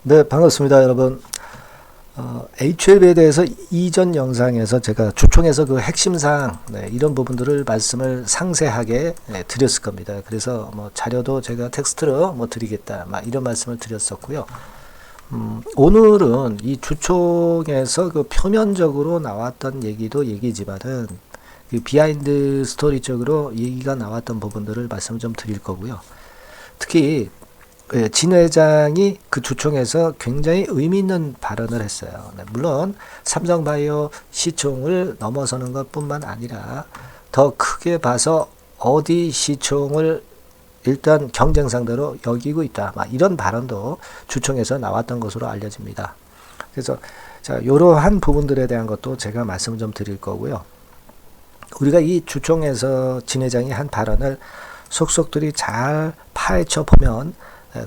네, 반갑습니다, 여러분. HLB에 대해서 이전 영상에서 제가 주총에서 그 핵심사항, 이런 부분들을 말씀을 상세하게 드렸을 겁니다. 그래서 뭐 자료도 제가 텍스트로 뭐 드리겠다, 막 이런 말씀을 드렸었고요. 오늘은 이 주총에서 그 표면적으로 나왔던 얘기도 얘기지만은 그 비하인드 스토리적으로 얘기가 나왔던 부분들을 말씀을 좀 드릴 거고요. 특히 진 회장이 그 주총에서 굉장히 의미 있는 발언을 했어요. 물론 삼성바이오 시총을 넘어서는 것뿐만 아니라 더 크게 봐서 어디 시총을 일단 경쟁 상대로 여기고 있다. 막 이런 발언도 주총에서 나왔던 것으로 알려집니다. 그래서 자, 이러한 부분들에 대한 것도 제가 말씀을 좀 드릴 거고요. 우리가 이 주총에서 진 회장이 한 발언을 속속들이 잘 파헤쳐 보면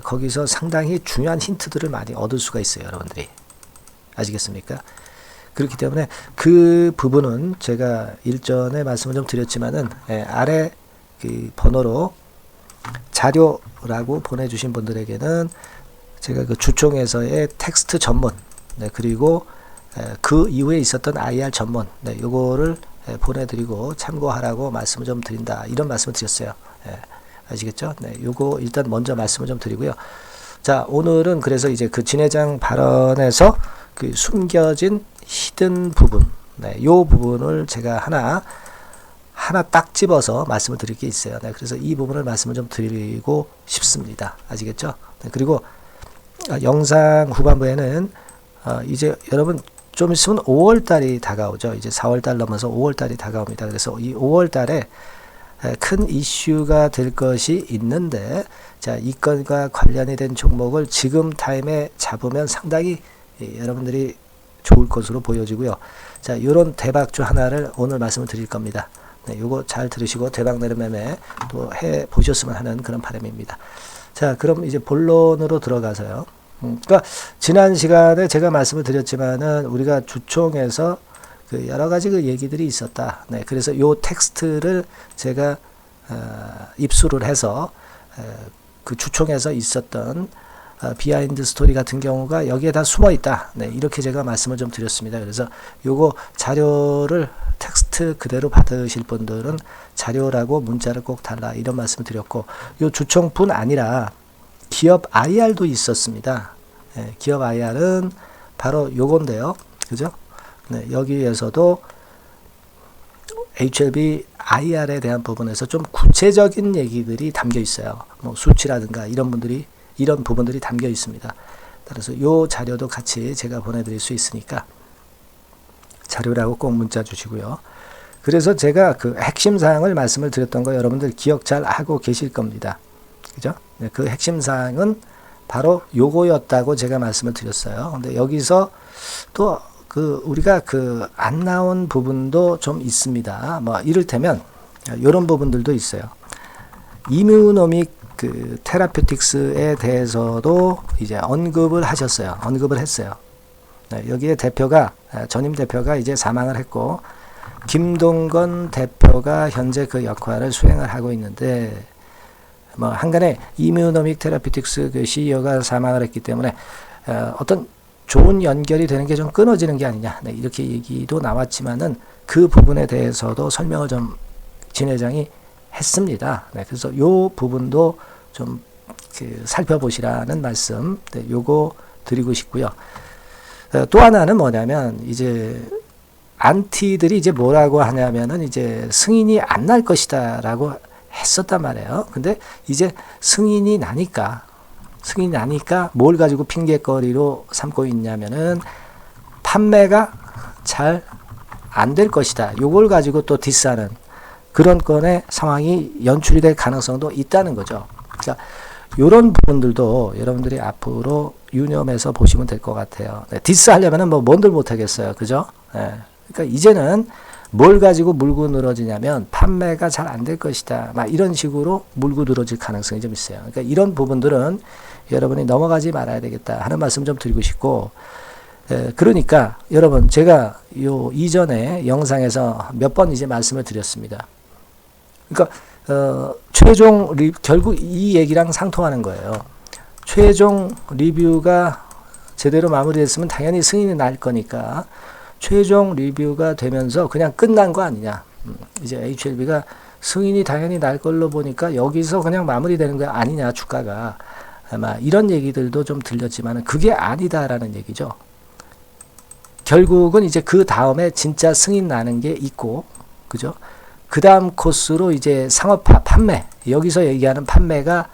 거기서 상당히 중요한 힌트들을 많이 얻을 수가 있어요, 여러분들이. 아시겠습니까? 그렇기 때문에 그 부분은 제가 일전에 말씀을 좀 드렸지만은 아래 그 번호로 자료라고 보내주신 분들에게는 제가 그 주총에서의 텍스트 전문, 그리고 그 이후에 있었던 IR 전문, 요거를 보내드리고 참고하라고 말씀을 좀 드린다, 이런 말씀을 드렸어요. 아시겠죠? 네, 요거 일단 먼저 말씀을 좀 드리고요. 자, 오늘은 그래서 이제 그 진 회장 발언에서 그 숨겨진 히든 부분, 요 부분을 제가 하나 딱 집어서 말씀을 드릴 게 있어요. 그래서 이 부분을 말씀을 좀 드리고 싶습니다. 아시겠죠? 그리고 영상 후반부에는 이제 여러분 좀 있으면 5월달이 다가오죠. 이제 4월달 넘어서 5월달이 다가옵니다. 그래서 이 5월달에 큰 이슈가 될 것이 있는데, 자, 이 건과 관련이 된 종목을 지금 타임에 잡으면 상당히 여러분들이 좋을 것으로 보여지고요. 자, 요런 대박주 하나를 오늘 말씀을 드릴 겁니다. 요거 잘 들으시고 대박 내는 매매 또 해 보셨으면 하는 그런 바람입니다. 자, 그럼 이제 본론으로 들어가서요. 그러니까 지난 시간에 제가 말씀을 드렸지만은 우리가 주총에서 그 여러 가지 그 얘기들이 있었다. 그래서 요 텍스트를 제가 입수를 해서 그 주총에서 있었던 비하인드 스토리 같은 경우가 여기에 다 숨어 있다. 이렇게 제가 말씀을 좀 드렸습니다. 그래서 요거 자료를 텍스트 그대로 받으실 분들은 자료라고 문자를 꼭 달라, 이런 말씀을 드렸고, 요 주총뿐 아니라 기업 IR도 있었습니다. 기업 IR은 바로 요건데요. 그죠? 여기에서도 HLB IR에 대한 부분에서 좀 구체적인 얘기들이 담겨 있어요. 뭐 수치라든가 이런 부분들이 담겨 있습니다. 따라서 요 자료도 같이 제가 보내드릴 수 있으니까 자료라고 꼭 문자 주시고요. 그래서 제가 그 핵심 사항을 말씀을 드렸던 거 여러분들 기억 잘 하고 계실 겁니다. 그죠? 그 핵심 사항은 바로 요거였다고 제가 말씀을 드렸어요. 근데 여기서 또 우리가 안 나온 부분도 좀 있습니다. 뭐, 이를테면, 요런 부분들도 있어요. 이뮤노믹 테라퓨틱스에 대해서도 이제 언급을 했어요. 여기에 전임 대표가 이제 사망을 했고, 김동건 대표가 현재 그 역할을 수행을 하고 있는데, 뭐, 한간에 이뮤노믹 테라퓨틱스 그 CEO가 사망을 했기 때문에, 어떤 좋은 연결이 되는 게 좀 끊어지는 게 아니냐, 이렇게 얘기도 나왔지만은 그 부분에 대해서도 설명을 좀 진 회장이 했습니다. 그래서 요 부분도 좀 살펴보시라는 말씀, 요거 드리고 싶고요. 또 하나는 뭐냐면 이제 안티들이 이제 뭐라고 하냐면은 이제 승인이 안 날 것이다라고 했었단 말이에요. 근데 이제 승인이 나니까 뭘 가지고 핑계거리로 삼고 있냐면은 판매가 잘 안 될 것이다. 요걸 가지고 또 디스하는 그런 건의 상황이 연출이 될 가능성도 있다는 거죠. 그러니까 요런 부분들도 여러분들이 앞으로 유념해서 보시면 될 것 같아요. 디스하려면은 뭐 뭔들 못하겠어요. 그죠? 그러니까 이제는 뭘 가지고 물고 늘어지냐면 판매가 잘 안 될 것이다. 막 이런 식으로 물고 늘어질 가능성이 좀 있어요. 그러니까 이런 부분들은 여러분이 넘어가지 말아야 되겠다 하는 말씀 좀 드리고 싶고, 그러니까 여러분 제가 요 이전에 영상에서 몇 번 이제 말씀을 드렸습니다. 그러니까 결국 이 얘기랑 상통하는 거예요. 최종 리뷰가 제대로 마무리됐으면 당연히 승인이 날 거니까 최종 리뷰가 되면서 그냥 끝난 거 아니냐. 이제 HLB가 승인이 당연히 날 걸로 보니까 여기서 그냥 마무리되는 거 아니냐, 주가가. 아마 이런 얘기들도 좀 들렸지만 그게 아니다라는 얘기죠. 결국은 이제 그 다음에 진짜 승인 나는 게 있고, 그죠? 그 다음 코스로 이제 상업화, 판매, 여기서 얘기하는 판매가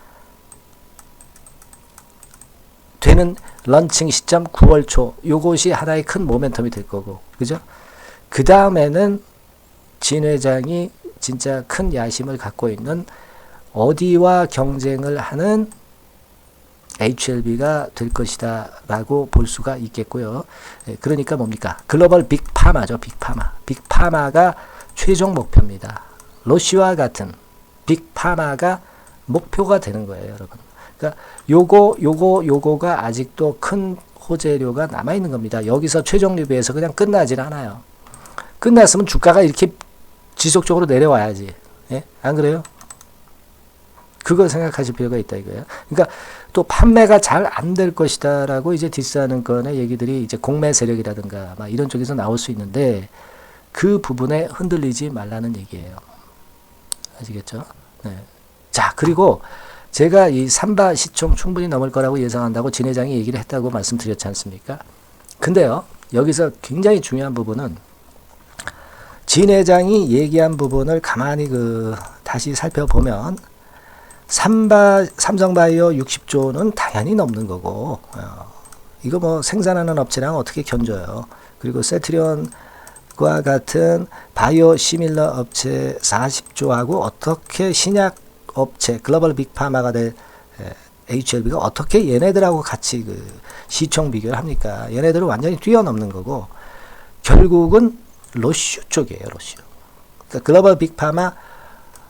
되는 런칭 시점 9월 초, 요것이 하나의 큰 모멘텀이 될 거고, 그죠? 그 다음에는 진 회장이 진짜 큰 야심을 갖고 있는 어디와 경쟁을 하는 HLB가 될 것이다 라고 볼 수가 있겠고요. 그러니까 뭡니까? 글로벌 빅파마죠. 빅파마. 빅파마가 최종 목표입니다. 로시와 같은 빅파마가 목표가 되는 거예요, 여러분. 그러니까 요거가 아직도 큰 호재료가 남아있는 겁니다. 여기서 최종 리뷰에서 그냥 끝나질 않아요. 끝났으면 주가가 이렇게 지속적으로 내려와야지. 예? 안 그래요? 그걸 생각하실 필요가 있다 이거예요. 그러니까 또 판매가 잘 안 될 것이다라고 이제 디스하는 건의 얘기들이 이제 공매 세력이라든가 막 이런 쪽에서 나올 수 있는데 그 부분에 흔들리지 말라는 얘기예요. 아시겠죠? 네. 자, 그리고 제가 이 삼바 시총 충분히 넘을 거라고 예상한다고 진 회장이 얘기를 했다고 말씀드렸지 않습니까? 근데요, 여기서 굉장히 중요한 부분은 진 회장이 얘기한 부분을 가만히 다시 살펴보면 삼성바이오 60조는 당연히 넘는 거고, 이거 뭐 생산하는 업체랑 어떻게 견줘요. 그리고 세트리온과 같은 바이오 시밀러 업체 40조하고 어떻게 신약 업체 글로벌 빅파마가 될 HLB가 어떻게 얘네들하고 같이 시총 비교를 합니까? 얘네들은 완전히 뛰어넘는 거고, 결국은 로슈 쪽이에요, 로슈. 그러니까 글로벌 빅파마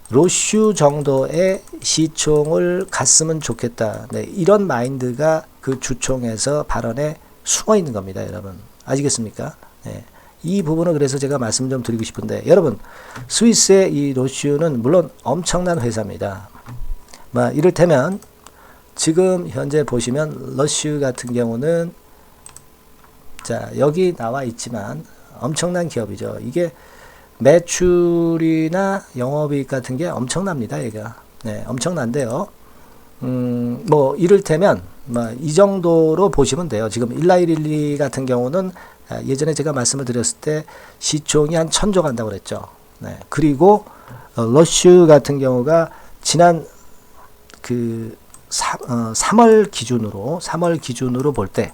로슈 정도의 시총을 갔으면 좋겠다. 네, 이런 마인드가 그 주총에서 발언에 숨어 있는 겁니다, 여러분. 아시겠습니까? 네, 이 부분은 그래서 제가 말씀 좀 드리고 싶은데, 여러분, 스위스의 이 로슈는 물론 엄청난 회사입니다. 뭐 이를테면 지금 현재 보시면 로슈 같은 경우는 자, 여기 나와 있지만 엄청난 기업이죠. 이게 매출이나 영업이익 같은 게 엄청납니다, 얘가. 네, 엄청난데요. 뭐, 이를테면, 뭐, 이 정도로 보시면 돼요. 지금 일라이릴리 같은 경우는 예전에 제가 말씀을 드렸을 때 시총이 한 1000조 간다고 그랬죠. 네. 그리고, 러쉬 같은 경우가 지난 3월 기준으로 볼 때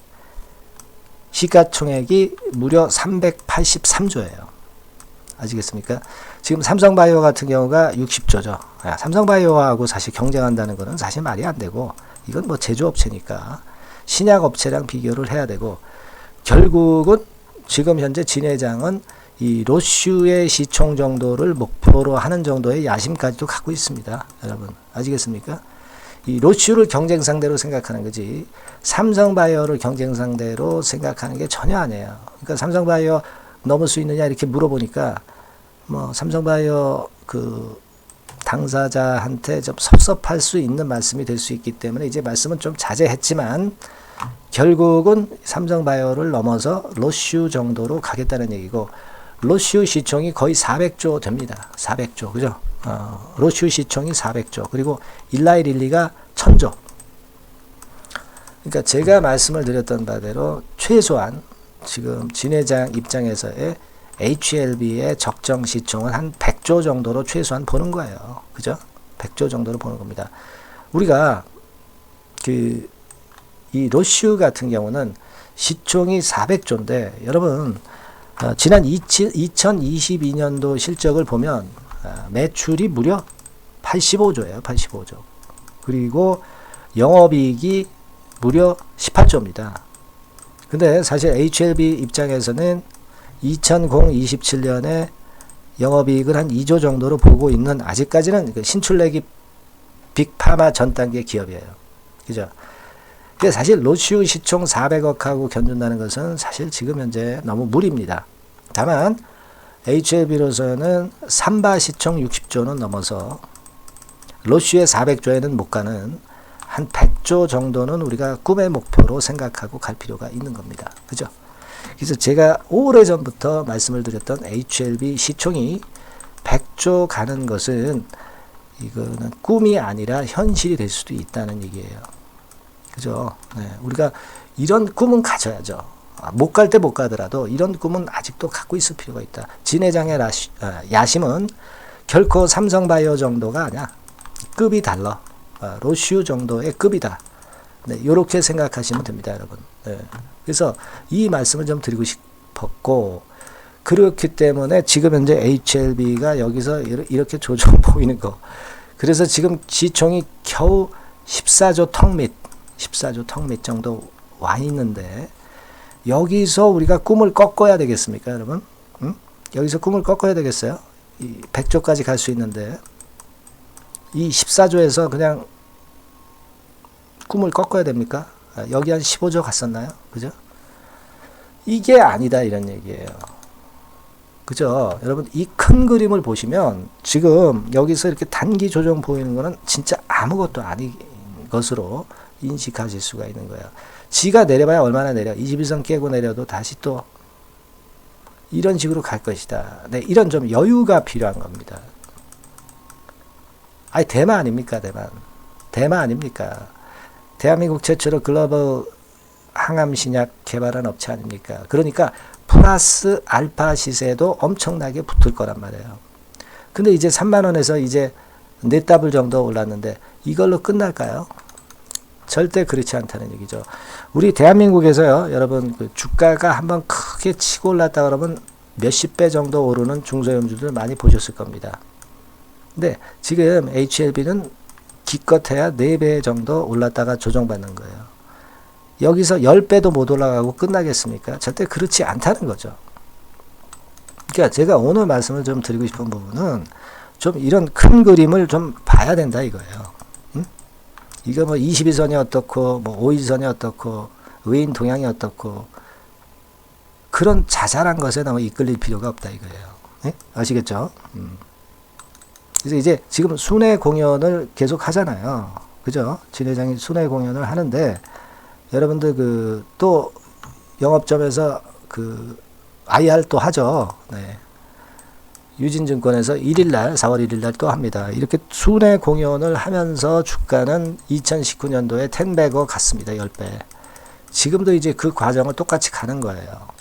시가총액이 무려 383조예요. 아시겠습니까? 지금 삼성바이오 같은 경우가 60조죠. 삼성바이오하고 사실 경쟁한다는 것은 사실 말이 안 되고, 이건 뭐 제조업체니까 신약업체랑 비교를 해야 되고, 결국은 지금 현재 진 회장은 이 로슈의 시총 정도를 목표로 하는 정도의 야심까지도 갖고 있습니다. 여러분 아시겠습니까? 이 로슈를 경쟁 상대로 생각하는 거지 삼성바이오를 경쟁 상대로 생각하는 게 전혀 아니에요. 그러니까 삼성바이오 넘을 수 있느냐 이렇게 물어보니까 뭐 삼성바이오 당사자한테 좀 섭섭할 수 있는 말씀이 될 수 있기 때문에 이제 말씀은 좀 자제했지만 결국은 삼성바이오를 넘어서 로슈 정도로 가겠다는 얘기고, 로슈 시총이 거의 400조 됩니다. 400조 그죠? 로슈 시총이 400조 그리고 일라이릴리가 1000조. 그러니까 제가 말씀을 드렸던 바대로 최소한 지금 진 회장 입장에서의 HLB의 적정 시총은 한 100조 정도로 최소한 보는 거예요. 그죠? 100조 정도로 보는 겁니다. 우리가 이 로슈 같은 경우는 시총이 400조인데 여러분 지난 2022년도 실적을 보면 매출이 무려 85조예요. 85조. 그리고 영업이익이 무려 18조입니다. 근데 사실 HLB 입장에서는 2027년에 영업이익을 한 2조 정도로 보고 있는 아직까지는 신출내기 빅파마 전 단계 기업이에요. 그죠? 근데 사실 로슈 시총 400억하고 견준다는 것은 사실 지금 현재 너무 무리입니다. 다만 HLB로서는 삼바 시총 60조는 넘어서 로슈의 400조에는 못 가는 한 100조 정도는 우리가 꿈의 목표로 생각하고 갈 필요가 있는 겁니다. 그죠? 그래서 제가 오래전부터 말씀을 드렸던 HLB 시총이 100조 가는 것은 이거는 꿈이 아니라 현실이 될 수도 있다는 얘기예요. 그죠? 네, 우리가 이런 꿈은 가져야죠. 못 갈 때 못 가더라도 이런 꿈은 아직도 갖고 있을 필요가 있다. 진 회장의 야심은 결코 삼성바이오 정도가 아니야. 급이 달라. 로슈 정도의 급이다. 네, 이렇게 생각하시면 됩니다, 여러분. 네. 그래서 이 말씀을 좀 드리고 싶었고, 그렇기 때문에 지금 현재 HLB가 여기서 이렇게 조정 보이는 거. 그래서 지금 시총이 겨우 14조 턱 밑 정도 와 있는데, 여기서 우리가 꿈을 꺾어야 되겠습니까, 여러분? 응? 여기서 꿈을 꺾어야 되겠어요? 이 100조까지 갈 수 있는데, 이 14조에서 그냥 꿈을 꺾어야 됩니까? 여기 한 15조 갔었나요? 그죠? 이게 아니다, 이런 얘기예요. 그죠? 여러분, 이 큰 그림을 보시면 지금 여기서 이렇게 단기 조정 보이는 거는 진짜 아무것도 아닌 것으로 인식하실 수가 있는 거예요. 지가 내려봐야 얼마나 내려? 21선 깨고 내려도 다시 또 이런 식으로 갈 것이다. 네, 이런 좀 여유가 필요한 겁니다. 아니, 대만 아닙니까, 대만. 대만 아닙니까? 대한민국 최초로 글로벌 항암 신약 개발한 업체 아닙니까? 그러니까 플러스 알파 시세도 엄청나게 붙을 거란 말이에요. 근데 이제 3만 원에서 이제 4더블 정도 올랐는데 이걸로 끝날까요? 절대 그렇지 않다는 얘기죠. 우리 대한민국에서요, 여러분, 그 주가가 한번 크게 치고 올랐다 그러면 몇십 배 정도 오르는 중소형주들 많이 보셨을 겁니다. 근데 지금 HLB는 기껏해야 4배 정도 올랐다가 조정받는 거예요. 여기서 10배도 못 올라가고 끝나겠습니까? 절대 그렇지 않다는 거죠. 그러니까 제가 오늘 말씀을 좀 드리고 싶은 부분은 좀 이런 큰 그림을 좀 봐야 된다 이거예요. 응? 이거 뭐 22선이 어떻고 뭐 5일선이 어떻고 외인 동향이 어떻고 그런 자잘한 것에 너무 이끌릴 필요가 없다 이거예요. 네? 아시겠죠? 그래서 이제 지금 순회 공연을 계속 하잖아요. 그죠? 진 회장이 순회 공연을 하는데 여러분들 또 영업점에서 IR 또 하죠. 네. 유진증권에서 1일날 4월 1일날 또 합니다. 이렇게 순회 공연을 하면서 주가는 2019년도에 10배고 갔습니다. 10배. 지금도 이제 그 과정을 똑같이 가는 거예요.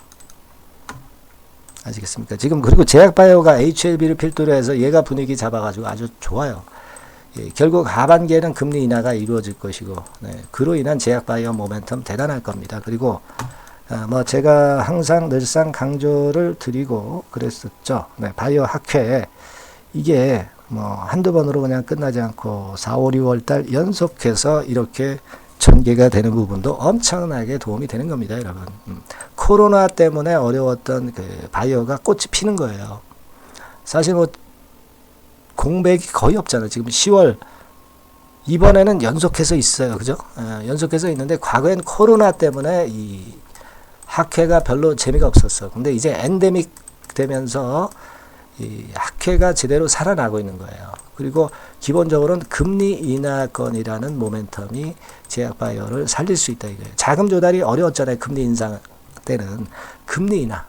아시겠습니까? 지금 그리고 제약바이오가 HLB를 필두로 해서 얘가 분위기 잡아가지고 아주 좋아요. 예, 결국 하반기에는 금리 인하가 이루어질 것이고, 네, 그로 인한 제약바이오 모멘텀 대단할 겁니다. 그리고 뭐 제가 항상 늘상 강조를 드리고 그랬었죠. 네, 바이오 학회 이게 뭐 한두 번으로 그냥 끝나지 않고 4, 5, 6월 달 연속해서 이렇게 전개가 되는 부분도 엄청나게 도움이 되는 겁니다, 여러분. 코로나 때문에 어려웠던 그 바이오가 꽃이 피는 거예요. 사실 뭐 공백이 거의 없잖아요. 지금 10월 이번에는 연속해서 있어요, 그죠? 연속해서 있는데 과거엔 코로나 때문에 이 학회가 별로 재미가 없었어. 근데 이제 엔데믹 되면서 이 학회가 제대로 살아나고 있는 거예요. 그리고 기본적으로는 금리 인하권이라는 모멘텀이 제약바이오를 살릴 수 있다 이거예요. 자금 조달이 어려웠잖아요. 금리 인상 때는 금리 인하,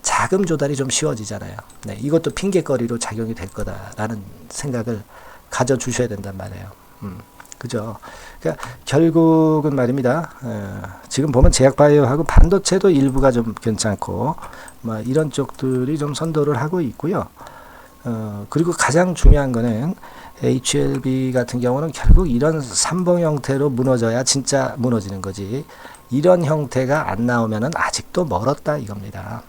자금 조달이 좀 쉬워지잖아요. 네, 이것도 핑계거리로 작용이 될 거다라는 생각을 가져주셔야 된단 말이에요. 그죠? 그러니까 결국은 말입니다. 지금 보면 제약바이오하고 반도체도 일부가 좀 괜찮고, 뭐 이런 쪽들이 좀 선도를 하고 있고요. 그리고 가장 중요한 거는 HLB 같은 경우는 결국 이런 삼봉 형태로 무너져야 진짜 무너지는 거지. 이런 형태가 안 나오면은 아직도 멀었다 이겁니다.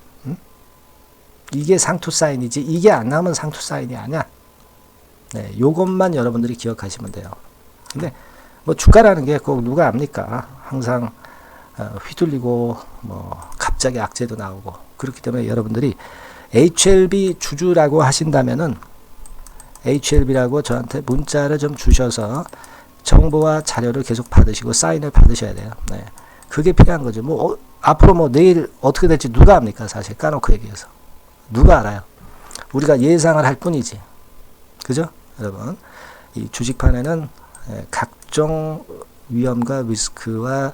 이게 상투 사인이지 이게 안 나오면 상투 사인이 아니야. 네, 요것만 여러분들이 기억하시면 돼요. 근데 뭐 주가라는 게 꼭 누가 압니까? 항상 휘둘리고 뭐 갑자기 악재도 나오고 그렇기 때문에 여러분들이 HLB 주주라고 하신다면은 HLB라고 저한테 문자를 좀 주셔서 정보와 자료를 계속 받으시고 사인을 받으셔야 돼요. 네. 그게 필요한 거죠. 뭐 앞으로 뭐 내일 어떻게 될지 누가 압니까? 사실 까놓고 얘기해서 누가 알아요? 우리가 예상을 할 뿐이지. 그죠? 여러분 이 주식판에는 각종 위험과 리스크와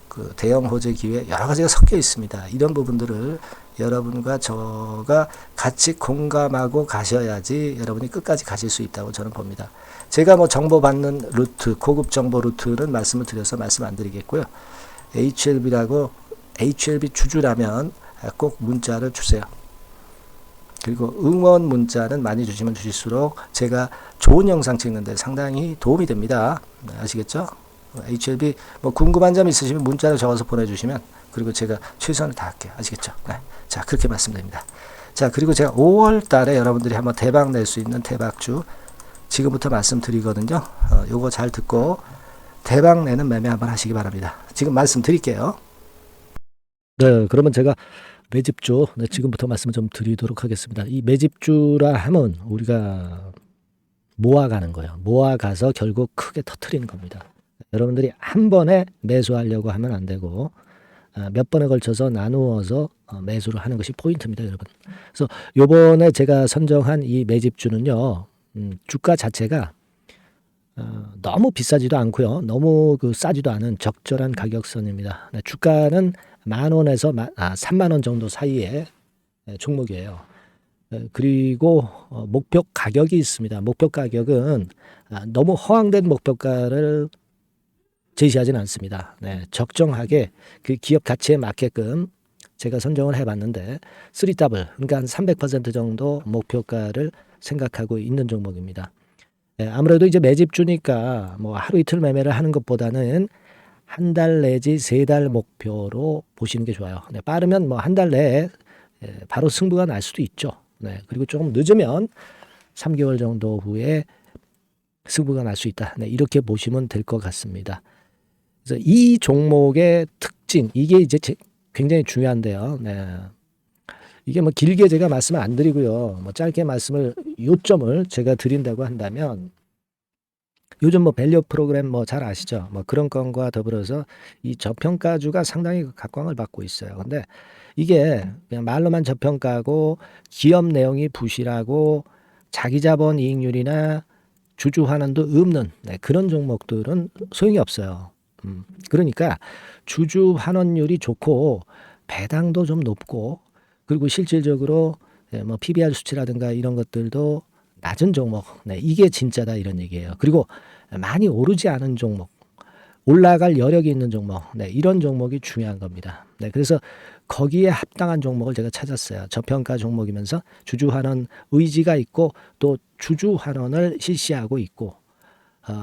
그 대형 호재 기회 여러 가지가 섞여 있습니다. 이런 부분들을 여러분과 저가 같이 공감하고 가셔야지 여러분이 끝까지 가실 수 있다고 저는 봅니다. 제가 뭐 정보 받는 루트, 고급 정보 루트는 말씀을 드려서 말씀 안 드리겠고요. HLB 주주라면 꼭 문자를 주세요. 그리고 응원 문자는 많이 주시면 주실수록 제가 좋은 영상 찍는데 상당히 도움이 됩니다. 아시겠죠? HLB 뭐 궁금한 점 있으시면 문자를 적어서 보내주시면 그리고 제가 최선을 다할게요. 아시겠죠? 네. 자, 그렇게 말씀드립니다. 자, 그리고 제가 5월 달에 여러분들이 한번 대박 낼 수 있는 대박주 지금부터 말씀드리거든요. 요거 잘 듣고 대박 내는 매매 한번 하시기 바랍니다. 지금 말씀드릴게요. 네, 그러면 제가 매집주 지금부터 말씀을 좀 드리도록 하겠습니다. 이 매집주라 하면 우리가 모아가는 거예요. 모아가서 결국 크게 터트리는 겁니다. 여러분들이 한 번에 매수하려고 하면 안 되고 몇 번에 걸쳐서 나누어서 매수를 하는 것이 포인트입니다, 여러분. 그래서 요번에 제가 선정한 이 매집주는요, 주가 자체가 너무 비싸지도 않고요, 너무 싸지도 않은 적절한 가격선입니다. 주가는 10,000원에서 30,000원 정도 사이의 종목이에요. 그리고 목표 가격이 있습니다. 목표 가격은 너무 허황된 목표가를 제시하지는 않습니다. 네, 적정하게 그 기업 가치에 맞게끔 제가 선정을 해봤는데 3W, 그러니까 한 300% 정도 목표가를 생각하고 있는 종목입니다. 네, 아무래도 이제 매집주니까 뭐 하루 이틀 매매를 하는 것보다는 한 달 내지 3달 목표로 보시는 게 좋아요. 네, 빠르면 뭐 한 달 내에 바로 승부가 날 수도 있죠. 네, 그리고 조금 늦으면 3개월 정도 후에 승부가 날 수 있다. 네, 이렇게 보시면 될 것 같습니다. 그래서 이 종목의 특징, 이게 이제 굉장히 중요한데요. 네. 이게 뭐 길게 제가 말씀을 안 드리고요. 뭐 짧게 요점을 제가 드린다고 한다면, 요즘 뭐 밸류 프로그램 뭐 잘 아시죠? 뭐 그런 건과 더불어서 이 저평가주가 상당히 각광을 받고 있어요. 근데 이게 그냥 말로만 저평가고 기업 내용이 부실하고 자기 자본 이익률이나 주주 환원도 없는 그런 종목들은 소용이 없어요. 그러니까 주주 환원율이 좋고 배당도 좀 높고 그리고 실질적으로 뭐 PBR 수치라든가 이런 것들도 낮은 종목, 이게 진짜다 이런 얘기예요. 그리고 많이 오르지 않은 종목, 올라갈 여력이 있는 종목, 이런 종목이 중요한 겁니다. 그래서 거기에 합당한 종목을 제가 찾았어요. 저평가 종목이면서 주주 환원 의지가 있고 또 주주 환원을 실시하고 있고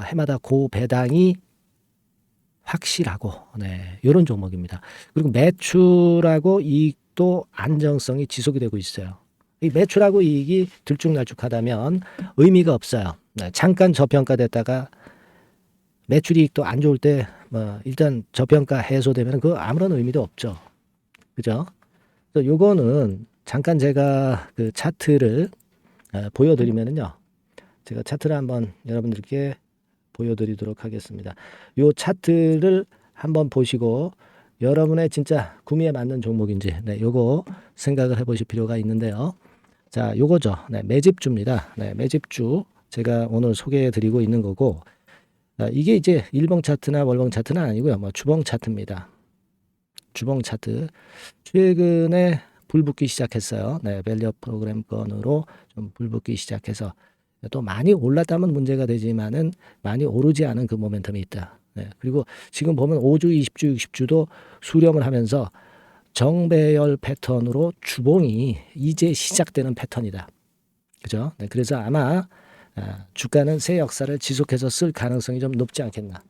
해마다 고배당이 확실하고 이런 종목입니다. 그리고 매출하고 이익도 안정성이 지속이 되고 있어요. 이 매출하고 이익이 들쭉날쭉하다면 의미가 없어요. 잠깐 저평가됐다가 매출 이익도 안 좋을 때 뭐 일단 저평가 해소되면 그 아무런 의미도 없죠. 그죠? 그래서 요거는 잠깐 제가 그 차트를 보여드리면은요. 제가 차트를 한번 여러분들께 보여드리도록 하겠습니다. 요 차트를 한번 보시고 여러분의 진짜 구미에 맞는 종목인지 요거 생각을 해보실 필요가 있는데요. 자, 요거죠. 매집주입니다. 매집주 제가 오늘 소개해드리고 있는 거고 이게 이제 일봉 차트나 월봉 차트는 아니고요. 뭐 주봉 차트입니다. 주봉 차트 최근에 불붙기 시작했어요. 밸류 프로그램 건으로 좀 불붙기 시작해서 또 많이 올랐다면 문제가 되지만은 많이 오르지 않은 그 모멘텀이 있다. 그리고 지금 보면 5주, 20주, 60주도 수렴을 하면서 정배열 패턴으로 주봉이 이제 시작되는 패턴이다. 그죠? 그래서 아마 주가는 새 역사를 지속해서 쓸 가능성이 좀 높지 않겠나.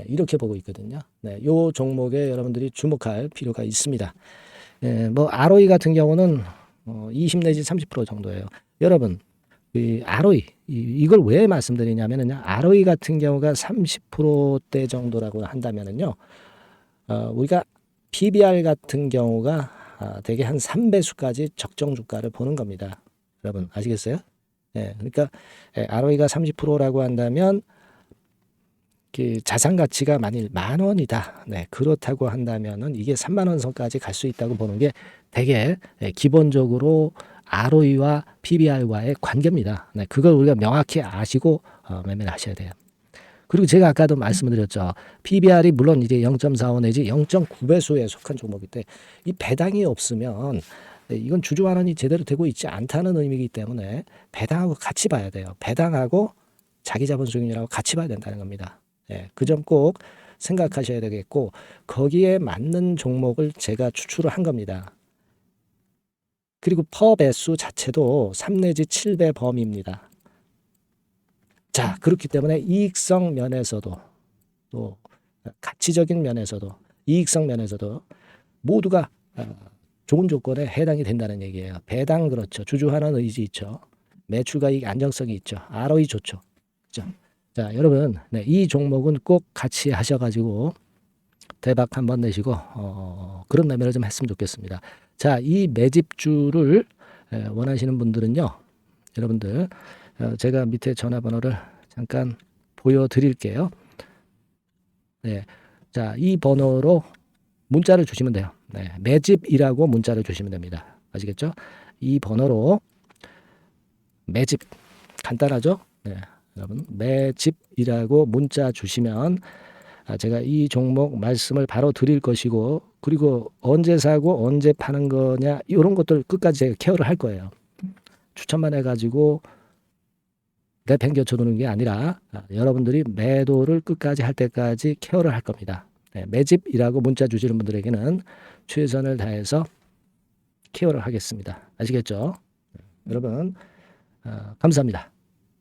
이렇게 보고 있거든요. 요 종목에 여러분들이 주목할 필요가 있습니다. 뭐 ROE 같은 경우는 20 내지 30% 정도예요. 여러분, 이 ROE 이걸 왜 말씀드리냐면은요. ROE 같은 경우가 30%대 정도라고 한다면은요. 우리가 PBR 같은 경우가 대개 한 3배수까지 적정 주가를 보는 겁니다. 여러분 아시겠어요? 그러니까 ROE가 30%라고 한다면 그 자산 가치가 만일 10,000원이다. 그렇다고 한다면은 이게 30,000원 선까지 갈 수 있다고 보는 게 되게 기본적으로 ROE와 PBR과의 관계입니다. 그걸 우리가 명확히 아시고 매매를 하셔야 돼요. 그리고 제가 아까도 말씀을 드렸죠. PBR이 물론 이제 0.45 내지 0.9배수에 속한 종목인데 이 배당이 없으면 이건 주주 환원이 제대로 되고 있지 않다는 의미이기 때문에 배당하고 같이 봐야 돼요. 배당하고 자기 자본 수익률하고 같이 봐야 된다는 겁니다. 예, 그 점 꼭 생각하셔야 되겠고 거기에 맞는 종목을 제가 추출을 한 겁니다. 그리고 퍼 배수 자체도 3 내지 7배 범위입니다. 자, 그렇기 때문에 이익성 면에서도 또 가치적인 면에서도 이익성 면에서도 모두가 좋은 조건에 해당이 된다는 얘기예요. 배당 그렇죠. 주주 환원 의지 있죠. 매출가익 안정성이 있죠. ROE 좋죠. 그렇죠? 자, 여러분, 네, 이 종목은 꼭 같이 하셔가지고 대박 한번 내시고 그런 매매를 좀 했으면 좋겠습니다. 자, 이 매집주를 원하시는 분들은요, 여러분들 제가 밑에 전화번호를 잠깐 보여드릴게요. 네, 자, 이 번호로 문자를 주시면 돼요. 네, 매집이라고 문자를 주시면 됩니다. 아시겠죠? 이 번호로 매집 간단하죠? 네, 여러분 매집이라고 문자 주시면 제가 이 종목 말씀을 바로 드릴 것이고 그리고 언제 사고 언제 파는 거냐 이런 것들 끝까지 제가 케어를 할 거예요. 추천만 해가지고 내팽개쳐 두는 게 아니라 여러분들이 매도를 끝까지 할 때까지 케어를 할 겁니다. 네, 매집이라고 문자 주시는 분들에게는 최선을 다해서 케어를 하겠습니다. 아시겠죠? 여러분 감사합니다.